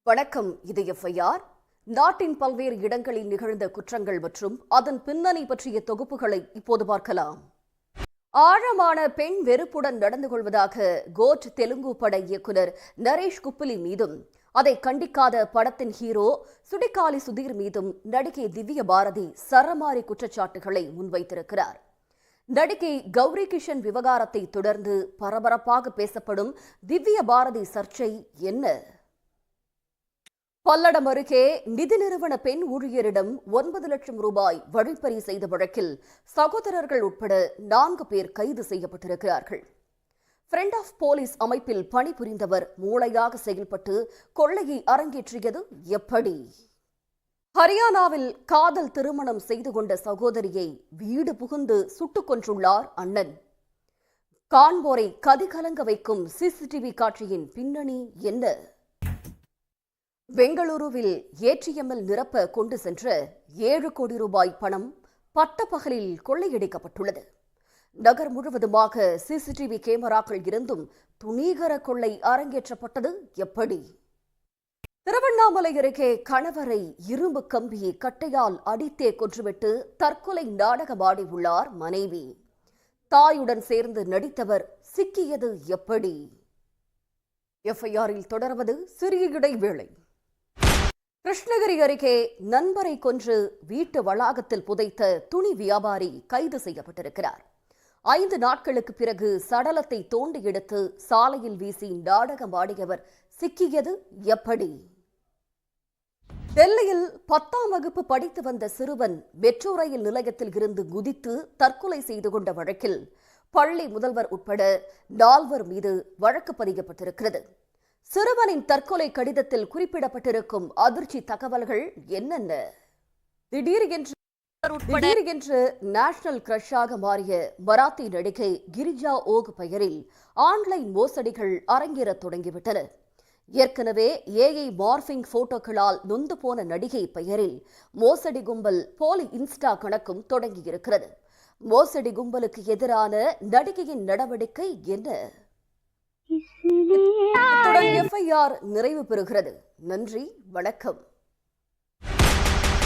வணக்கம். இது FIR. நாட்டின் பல்வேறு இடங்களில் நிகழ்ந்த குற்றங்கள் மற்றும் அதன் பின்னணி பற்றிய தொகுப்புகளை இப்போது பார்க்கலாம். ஆழமான பெண் வெறுப்புடன் நடந்து கொள்வதாக கோட் தெலுங்கு பட இயக்குனர் நரேஷ் குப்பிலி மீதும், அதை கண்டிக்காத படத்தின் ஹீரோ சுடிகாலி சுதீர் மீதும் நடிகை திவ்ய பாரதி சரமாரி குற்றச்சாட்டுகளை முன்வைத்திருக்கிறார். நடிகை கௌரி கிஷன் விவகாரத்தை தொடர்ந்து பரபரப்பாக பேசப்படும் திவ்ய பாரதி சர்ச்சை என்ன? பல்லடம் அருகே நிதி நிறுவன பெண் ஊழியரிடம் 9 லட்சம் ரூபாய் வழிப்பறி செய்த வழக்கில் சகோதரர்கள் உட்பட 4 பேர் கைது செய்யப்பட்டிருக்கிறார்கள். ஃப்ரெண்ட் ஆஃப் போலீஸ் அமைப்பில் பணிபுரிந்தவர் மூளையாக செயல்பட்டு கொள்ளையை அரங்கேற்றியது எப்படி? ஹரியானாவில் காதல் திருமணம் செய்து கொண்ட சகோதரியை வீடு புகுந்து சுட்டுக் கொன்றுள்ளார் அண்ணன். காண்போரை கதிகலங்க வைக்கும் CCTV காட்சியின் பின்னணி என்ன? பெங்களூருவில் ATMல் நிரப்ப கொண்டு சென்ற 7 கோடி ரூபாய் பணம் பட்டப்பகலில் கொள்ளையடிக்கப்பட்டுள்ளது. நகர் முழுவதுமாக CCTV கேமராக்கள் இருந்தும் துணிகர கொள்ளை அரங்கேற்றப்பட்டது எப்படி? திருவண்ணாமலை அருகே கணவரை இரும்பு கம்பி கட்டையால் அடித்தே கொன்றுவிட்டு தற்கொலை நாடகமாடியுள்ளார் மனைவி. தாயுடன் சேர்ந்து நடித்தவர் சிக்கியது எப்படி? FIRல் தொடர்வது சிறிய இடைவேளை. கிருஷ்ணகிரி அருகே நண்பரை கொன்று வீட்டு வளாகத்தில் புதைத்த துணி வியாபாரி கைது செய்யப்பட்டிருக்கிறார். 5 நாட்களுக்கு பிறகு சடலத்தை தோண்டி எடுத்து சாலையில் வீசி நாடகமாடியவர் சிக்கியது எப்படி? டெல்லியில் 10ஆம் வகுப்பு படித்து வந்த சிறுவன் மெட்ரோ ரயில் நிலையத்தில் இருந்து குதித்து தற்கொலை செய்து கொண்ட வழக்கில் பள்ளி முதல்வர் உட்பட 4 மீது வழக்கு பதியப்பட்டிருக்கிறது. சிறுவனின் தற்கொலை கடிதத்தில் குறிப்பிடப்பட்டிருக்கும் அதிர்ச்சி தகவல்கள் என்னென்ன? திடீரென்று நேஷனல் கிரஷாக மாறிய மராத்தி நடிகை கிரிஜா ஓக் பெயரில் ஆன்லைன் மோசடிகள் அரங்கேற தொடங்கிவிட்டன. ஏற்கனவே AI மார்பிங் போட்டோக்களால் நொந்து போன நடிகை பெயரில் மோசடி கும்பல் போலி இன்ஸ்டா கணக்கும் தொடங்கியிருக்கிறது. மோசடி கும்பலுக்கு எதிரான நடிகையின் நடவடிக்கை என்ன? இத்துடன் FIR நிறைவு பெறுகிறது. நன்றி, வணக்கம்.